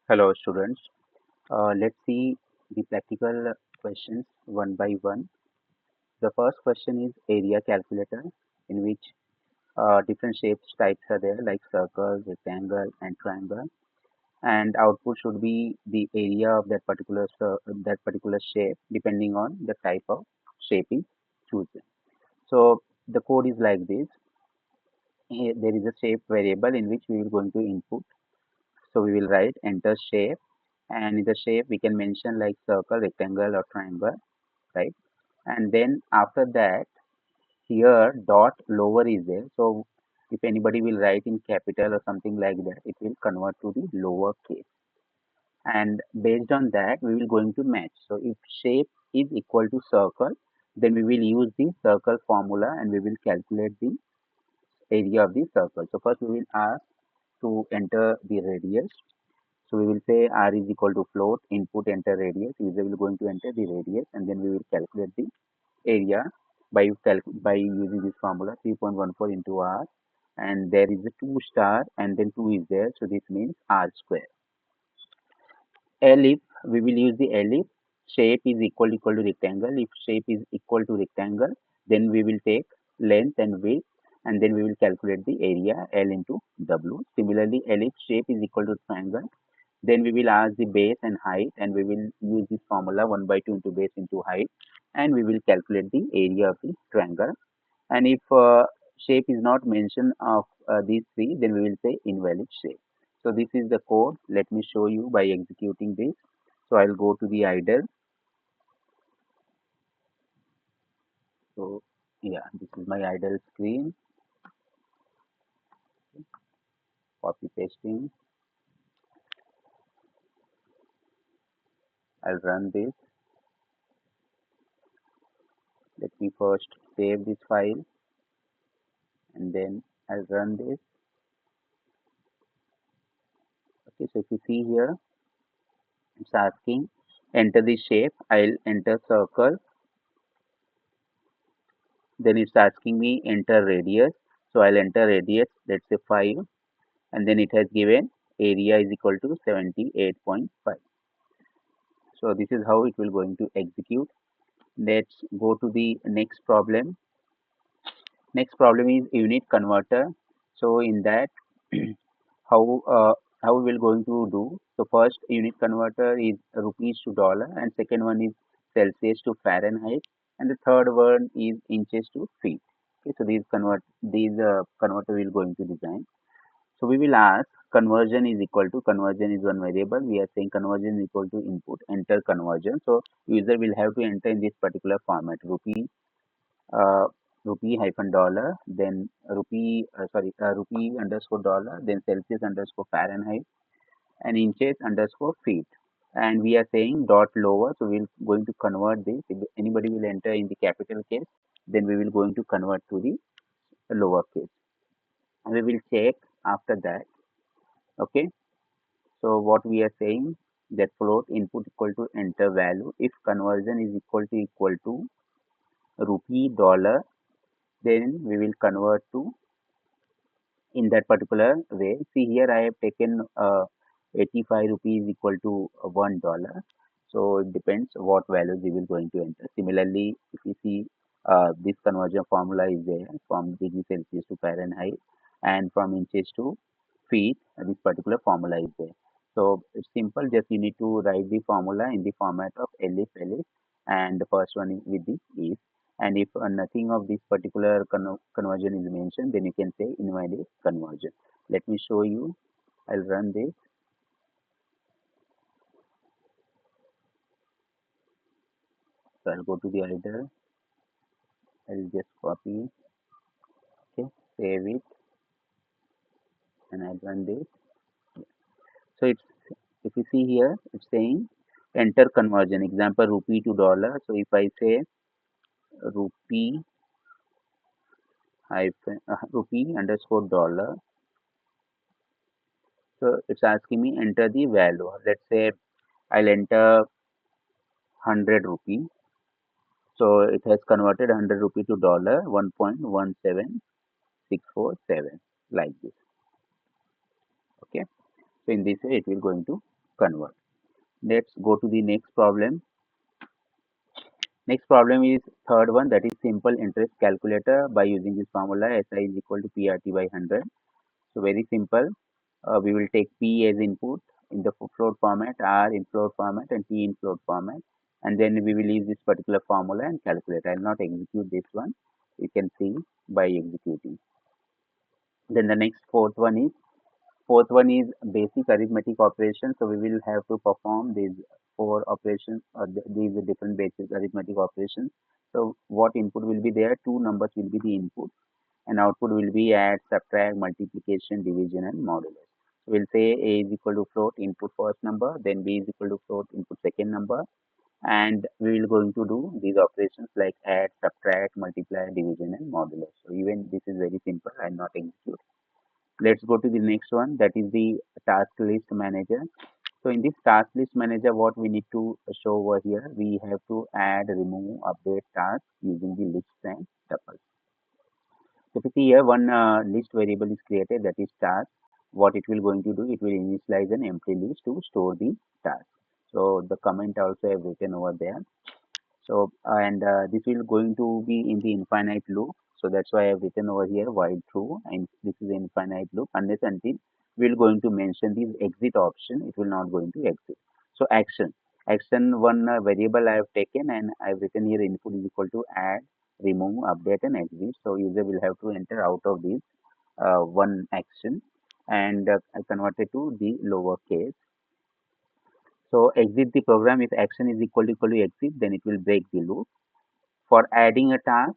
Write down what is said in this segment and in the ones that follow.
Hello students, let's see the practical questions one by one. The first question is area calculator, in which different shapes types are there like circle, rectangle and triangle, and output should be the area of that particular shape depending on the type of shape is chosen. So the code is like this. Here there is a shape variable in which we will going to input. So we will write enter shape, and in the shape we can mention like circle, rectangle or triangle, right? And then after that, here dot lower is there. So if anybody will write in capital or something like that, it will convert to the lower case. And based on that, we will going to match. So if shape is equal to circle, then we will use the circle formula and we will calculate the area of the circle. So first we will ask to enter the radius. So we will say r is equal to float, input enter radius. User will going to enter the radius, and then we will calculate the area by using this formula 3.14 into r, and there is a 2 star and then 2 is there, so this means r square. If we will use the if shape is equal to rectangle. If shape is equal to rectangle, then we will take length and width, and then we will calculate the area L into W. Similarly, if shape is equal to triangle, then we will ask the base and height, and we will use this formula 1 by 2 into base into height, and we will calculate the area of the triangle. And if shape is not mentioned of these three, then we will say invalid shape. So this is the code. Let me show you by executing this. So I'll go to the idle. So yeah, this is my idle screen. Copy pasting. I'll run this. Let me first save this file, and then I'll run this. Okay, so if you see here, it's asking enter the shape. I'll enter circle. Then it's asking me enter radius. So I'll enter radius, let's say 5, and then it has given area is equal to 78.5. So this is how it will going to execute. Let's go to the next problem. Next problem is unit converter. So in that, how how we will going to do. So first unit converter is rupees to dollar, and second one is Celsius to Fahrenheit, and the third one is inches to feet. Okay, so these converter we will going to design. So we will ask conversion is equal to, conversion is one variable. We are saying conversion is equal to input enter conversion. So user will have to enter in this particular format uh, rupee hyphen dollar, then rupee underscore dollar, then Celsius underscore Fahrenheit, and inches underscore feet. And we are saying dot lower, so we're going to convert this. If anybody will enter in the capital case, then we will going to convert to the lower case. And we will check after that. Okay. So what we are saying, that float input equal to enter value. If conversion is equal to rupee dollar, then we will convert to in that particular way. See here I have taken 85 rupees equal to $1. So it depends what values we will going to enter. Similarly, if you see this conversion formula is there from degree Celsius to Fahrenheit and from inches to feet, this particular formula is there. So it's simple, just you need to write the formula in the format of elif, and the first one is with the if. And if nothing of this particular conversion is mentioned, then you can say invalid conversion. Let me show you. I'll run this. So I'll go to the idle. I'll just copy, okay, save it, and I'll run this. So it's, if you see here, it's saying enter conversion. Example rupee to dollar. So if I say rupee rupee underscore dollar, so it's asking me enter the value. Let's say I'll enter 100 rupee. So it has converted 100 rupee to dollar 1.17647, like this. Okay. So in this way it will going to convert. Let's go to the next problem. Next problem is third one, that is simple interest calculator by using this formula SI is equal to PRT by 100. So very simple. We will take P as input in the float format, R in float format, and T in float format, and then we will use this particular formula and calculate. I will not execute this one. You can see by executing. Then the next fourth one is basic arithmetic operations. So we will have to perform these four operations or these different basic arithmetic operations. So what input will be there? Two numbers will be the input, and output will be add, subtract, multiplication, division, and modulus. So we'll say A is equal to float input first number, then B is equal to float input second number, and we will going to do these operations like add, subtract, multiply, division, and modulus. So even this is very simple. I'll not execute. Let's go to the next one, that is the task list manager. So in this task list manager, what we need to show over here, we have to add, remove, update tasks using the list and tuple. So if you see here, one list variable is created, that is task. What it will going to do, it will initialize an empty list to store the task. So the comment also I have written over there. So and this will going to be in the infinite loop. So that's why I have written over here while true, and this is infinite loop unless until we're going to mention this exit option, it will not going to exit. So action one variable I have taken, and I've written here input is equal to add, remove, update, and exit. So user will have to enter out of this one action, and I converted to the lower case. So exit the program if action is equal to exit, then it will break the loop. For adding a task,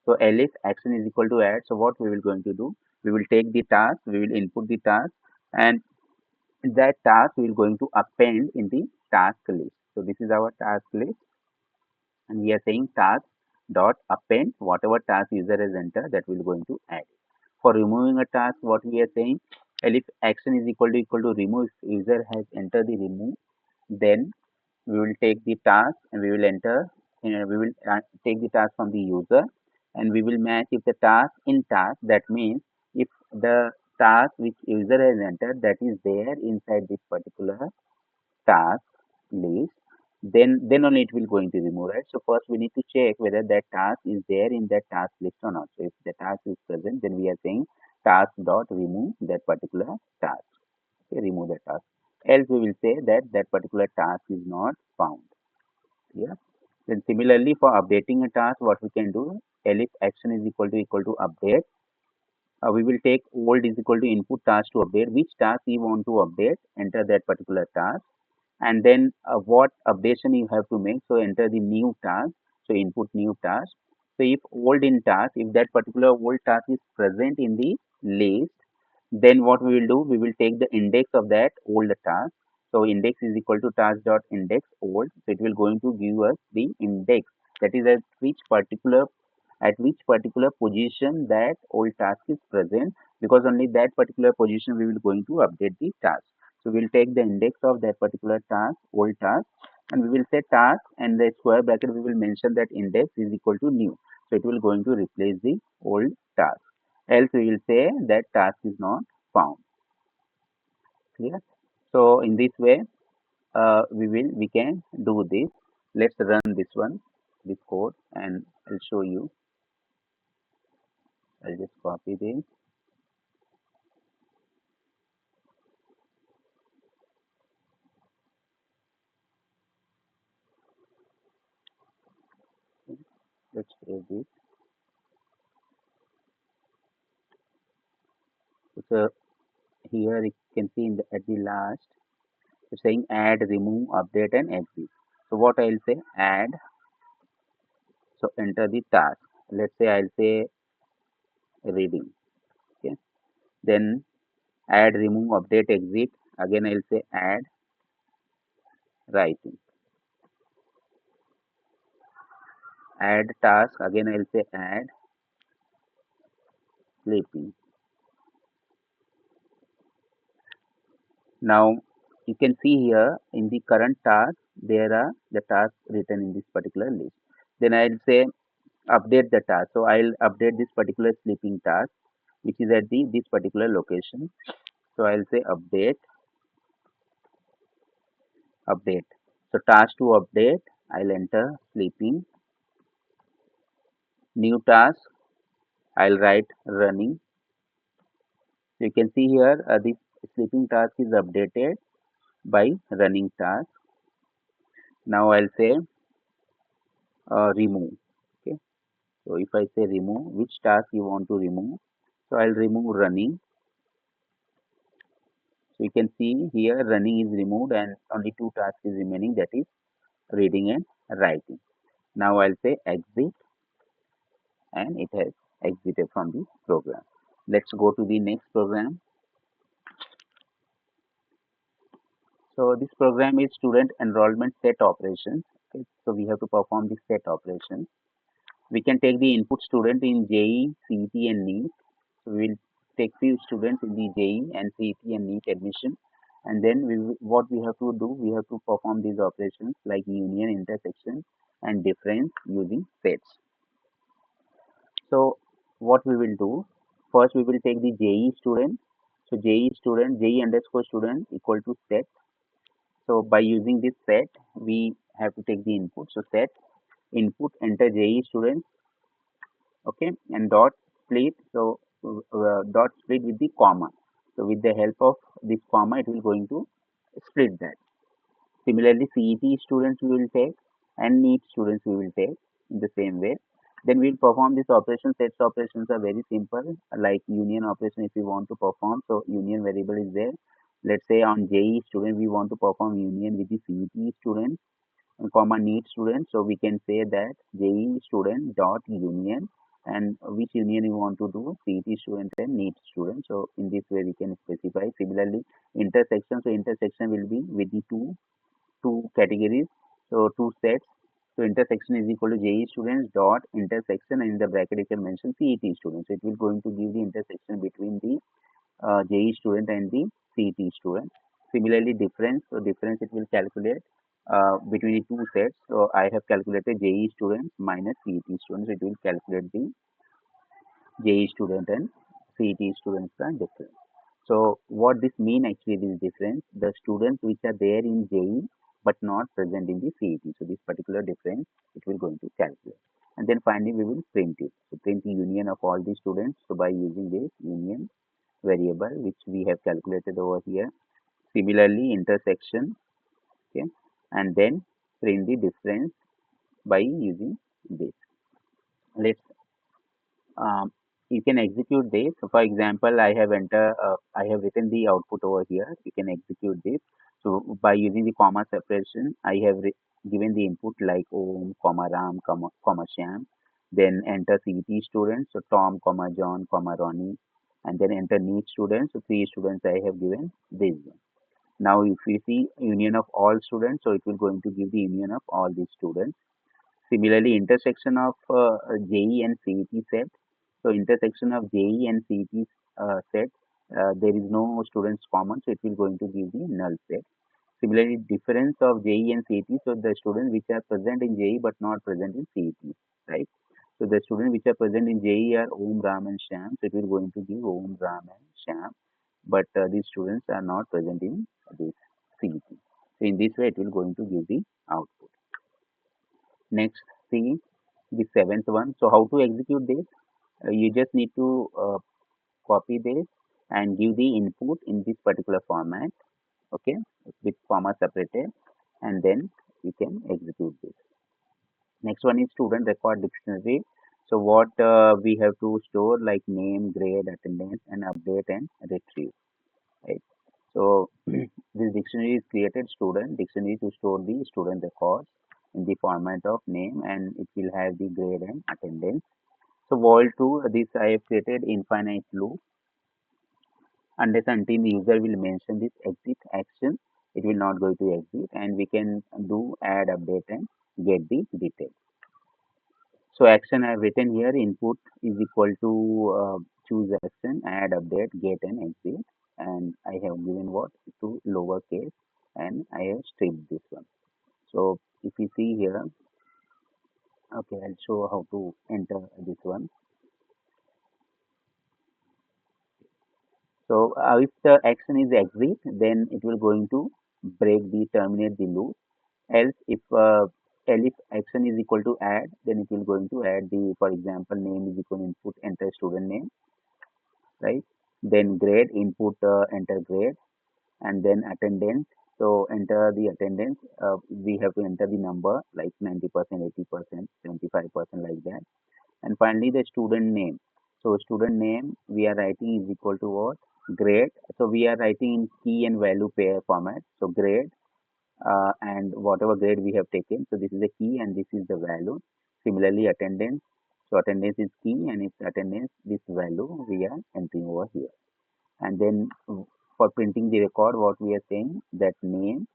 so else action is equal to add. So what we will going to do, we will take the task, we will input the task, and that task we will going to append in the task list. So this is our task list, and we are saying task dot append whatever task user has entered, that we will going to add. For removing a task, what we are saying, if action is equal to remove, if user has entered the remove, then we will take the task and we will enter, we will take the task from the user, and we will match if the task in task, that means if the task which user has entered that is there inside this particular task list, then only it will going to remove, right? So first we need to check whether that task is there in that task list or not. So if the task is present, then we are saying task dot remove that particular task. Okay, remove the task. Else we will say that that particular task is not found. Yeah. Then similarly for updating a task, what we can do, elif action is equal to update. We will take old is equal to input task to update. Which task you want to update, enter that particular task, and then what updation you have to make. So enter the new task. So input new task. So if old in task, if that particular old task is present in the list, then what we will do, we will take the index of that old task. So index is equal to task dot index old. So it will going to give us the index, that is at which particular position that old task is present, because only that particular position we will going to update the task. So we will take the index of that particular task, old task, and we will say task, and the square bracket we will mention that index is equal to new. So it will going to replace the old task. Else we will say that task is not found. Clear? So in this way, we can do this. Let's run this one, this code, and I'll show you. I'll just copy this. Let's save this. So here you can see at the last, it's saying add, remove, update, and exit. So what I'll say, add. So enter the task. Let's say I'll say reading. Okay. Then add, remove, update, exit. Again I'll say add, writing. Add task. Again I'll say add, sleeping. Now you can see here in the current task, there are the tasks written in this particular list. Then I'll say update the task. So I'll update this particular sleeping task, which is at the this particular location. So I'll say update update. So task to update, I'll enter sleeping. New task, I'll write running. So you can see here the sleeping task is updated by running task. Now I'll say remove. Okay. So if I say remove, which task you want to remove? So I'll remove running. So you can see here running is removed and only two tasks is remaining, that is reading and writing. Now I'll say exit and it has exited from the program. Let's go to the next program. So this program is student enrollment set operations. Okay. So we have to perform the set operation. We can take the input student in JEE, CET and NEET. So we will take few students in the JEE and CET and NEET admission, and then what we have to do, we have to perform these operations like union, intersection and difference using sets. So what we will do, first we will take the JEE student. So JEE student, JEE underscore student equal to set. So by using this set, we have to take the input. So set input, enter JEE student, okay, and dot split. So dot split with the comma. So with the help of this comma, it will going to split that. Similarly, CET students we will take and NEET students we will take in the same way. Then we will perform this operation. Sets operations are very simple, like union operation if we want to perform. So union variable is there. Let's say on JEE student we want to perform union with the CET student comma NEET student. So we can say that JEE student dot union, and which union you want to do, CET student and NEET student. So in this way we can specify. Similarly, intersection. So intersection will be with the two categories. So two sets. So intersection is equal to JEE students dot intersection, and in the bracket you can mention CET students. So it will going to give the intersection between the JEE student and the CET student. Similarly, difference. So difference it will calculate between the two sets. So I have calculated JEE students minus CET students. It will calculate the JEE student and CET students are different. So what this mean actually, this difference, the students which are there in JEE but not present in the CET. So this particular difference it will going to calculate. And then finally we will print it. So print the union of all the students. So by using this union variable which we have calculated over here. Similarly, intersection, okay, and then print the difference by using this. Let's you can execute this. So for example, I have written the output over here. You can execute this. So by using the comma separation, I have given the input like Om, comma Ram, comma Shyam. Then enter CET students, so Tom, comma John, comma Ronnie, and then enter NEET students. So three students I have given this one. Now if you see union of all students, so it will going to give the union of all these students. Similarly, intersection of JEE and CET set. So intersection of JEE and CET set, there is no students common, so it will going to give the null set. Similarly, difference of JEE and CET, so the students which are present in JEE but not present in CET, right? So the students which are present in JEE are Om, Ram and Sham, so it will going to give Om, Ram and Sham, but these students are not present in this CET. So in this way, it will going to give the output. Next, see the seventh one. So how to execute this? You just need to copy this and give the input in this particular format, okay, with comma separated, and then you can execute this. Next one is student record dictionary. So what we have to store like name, grade, attendance, and update and retrieve, right? So this dictionary is created student dictionary to store the student records in the format of name, and it will have the grade and attendance. So while to this I have created infinite loop unless until the user will mention this exit action, it will not go to exit, and we can do add, update and get the details. So action I have written here, input is equal to choose action, add, update, get and exit, and I have given what to lowercase, and I have stripped this one. So if you see here, okay, I'll show how to enter this one. So if the action is exit, then it will going to break the terminate the loop. Else if elif action is equal to add, then it will going to add the, for example, name is equal to input enter student name, right? Then grade input enter grade, and then attendance. So enter the attendance. We have to enter the number like 90%, 80%, 75% like that. And finally the student name. So student name we are writing is equal to what? Grade. So we are writing in key and value pair format. So grade and whatever grade we have taken. So this is the key and this is the value. Similarly attendance. So attendance is key and its attendance this value we are entering over here. And then for printing the record what we are saying that name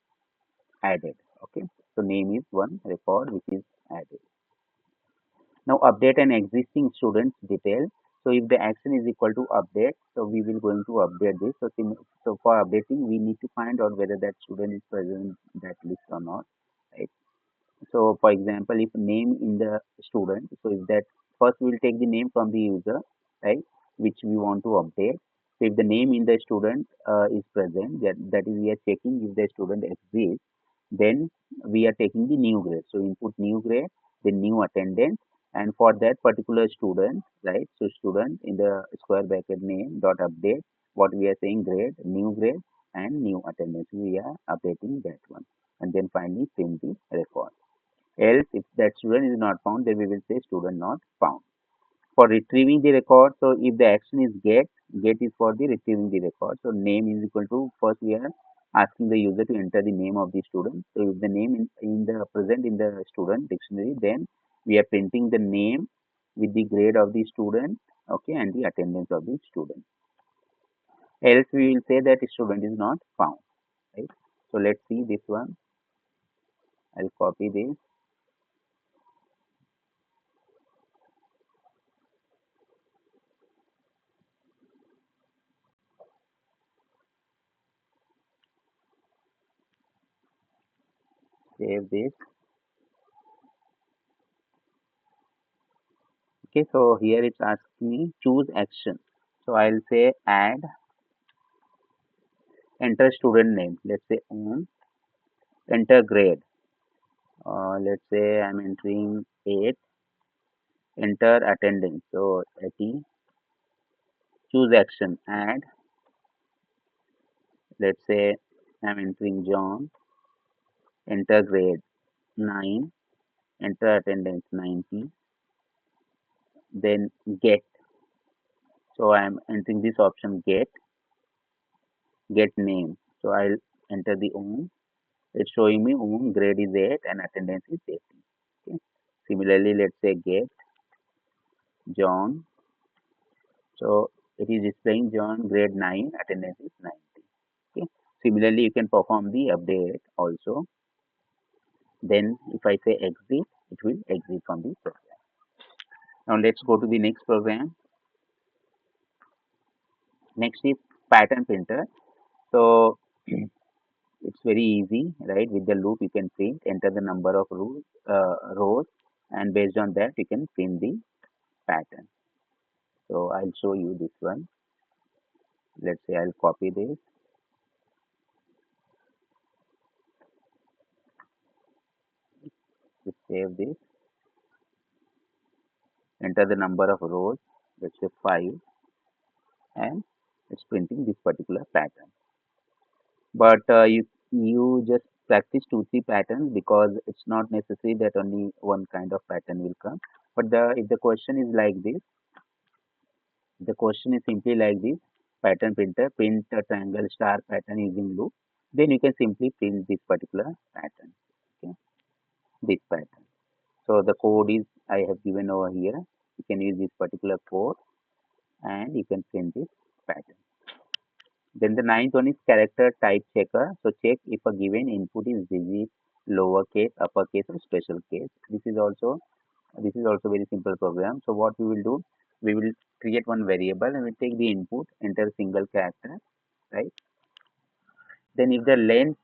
added. Okay. So name is one record which is added. Now update an existing student's detail. So if the action is equal to update, so we will going to update this. So for updating, we need to find out whether that student is present in that list or not. Right. So for example, if name in the student, so if that first we'll take the name from the user, right, which we want to update. So if the name in the student is present, that is we are checking if the student exists, then we are taking the new grade. So input new grade, the new attendance, and for that particular student, right? So student in the square bracket name dot update, what we are saying grade, and new attendance. We are updating that one, and then finally print the record. Else, if that student is not found, then we will say student not found. For retrieving the record, so if the action is get is for the retrieving the record. So name is equal to, first we are asking the user to enter the name of the student. So if the name in the present in the student dictionary, then we are printing the name with the grade of the student, okay, and the attendance of the student. Else we will say that student is not found, right? So let's see this one. I'll copy this, save this. Okay, so here it's asking me choose action. So I'll say add, enter student name. Let's say enter grade. Let's say I'm entering 8, enter attendance. So 80, choose action, add. Let's say I'm entering John, enter grade 9, enter attendance 90, then get. So I'm entering this option get name. So I'll enter the It's showing me grade is 8 and attendance is 80. Okay. Similarly, let's say get John. So it is displaying John grade 9, attendance is 90. Okay. Similarly, you can perform the update also. Then if I say exit, it will exit from the program. Now let's go to the next program. Next is pattern printer. So it's very easy, right? With the loop, you can print, enter the number of rows, and based on that, you can print the pattern. So I'll show you this one. Let's say I'll copy this, just save this, enter the number of rows, let's say 5, and it's printing this particular pattern. But you just practice 2 3 patterns because it's not necessary that only one kind of pattern will come. But if the question is like this, the question is simply like this: pattern printer, print a triangle star pattern using loop. Then you can simply print this particular pattern. Okay, this pattern. So the code is I have given over here. You can use this particular code and you can print this pattern. Then the ninth one is character type checker. So check if a given input is digit, lowercase, uppercase, or special case. This is also very simple program. So what we will do, we will create one variable and we take the input, enter single character, right? Then if the length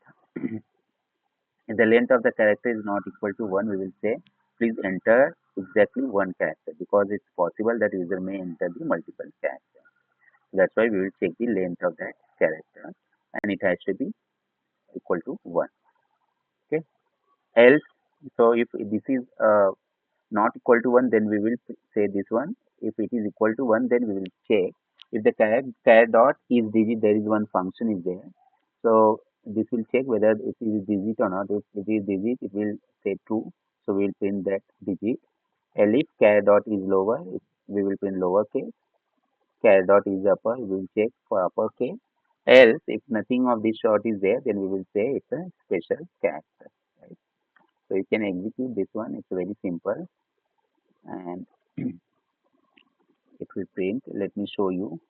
of the character is not equal to 1, we will say please enter exactly one character because it's possible that user may enter the multiple character. That's why we will check the length of that character and it has to be equal to 1. Okay, else, so if this is not equal to 1, then we will say this one. If it is equal to 1, then we will check if the char dot is digit, there is one function is there. So this will check whether it is digit or not. If it is digit, it will say true. So we will print that digit. And if char dot is lower, we will print lower case. Char dot is upper, we will check for upper case. Else, if nothing of this sort is there, then we will say it's a special character. Right? So you can execute this one. It's very simple, and it will print. Let me show you.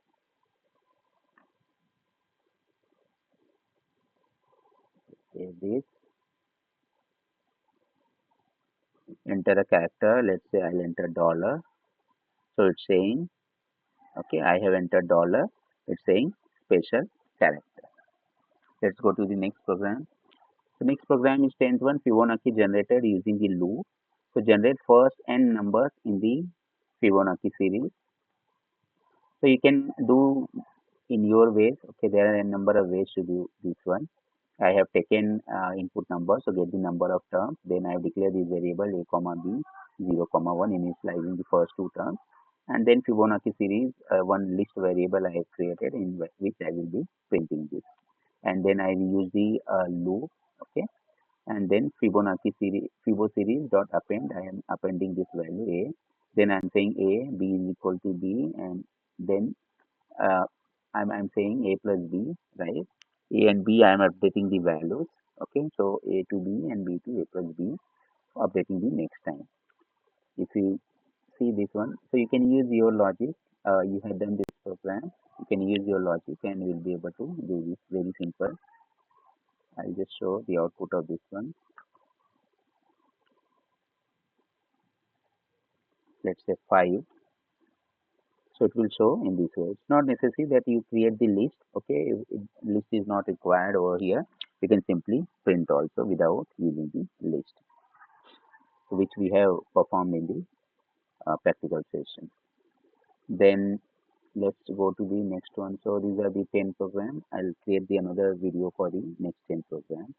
Save this. Enter a character. Let's say I'll enter dollar. So it's saying, okay, I have entered dollar. It's saying special character. Let's go to the next program. The next program is 10th one, Fibonacci generated using the loop. So generate first n numbers in the Fibonacci series. So you can do in your ways. Okay, there are a number of ways to do this one. I have taken input number, so get the number of terms. Then I have declared this variable a comma b 0 comma 1 initializing the first two terms. And then Fibonacci series, one list variable I have created in which I will be printing this. And then I will use the loop. Okay, and then Fibonacci series, Fibo series dot append. I am appending this value a. Then I'm saying a b is equal to b, and then uh, I'm saying a plus b, right? A and b, I'm updating the values. Okay, so a to b and b to a plus b, updating the next time. If you see this one, so you can use your logic. You have done this program. You can use your logic and you'll be able to do this very simple. I'll just show the output of this one. Let's say 5. So it will show in this way. It's not necessary that you create the list. Okay, if list is not required over here, you can simply print also without using the list, which we have performed in the practical session. Then let's go to the next one. So these are the 10 program. I'll create the another video for the next 10 program.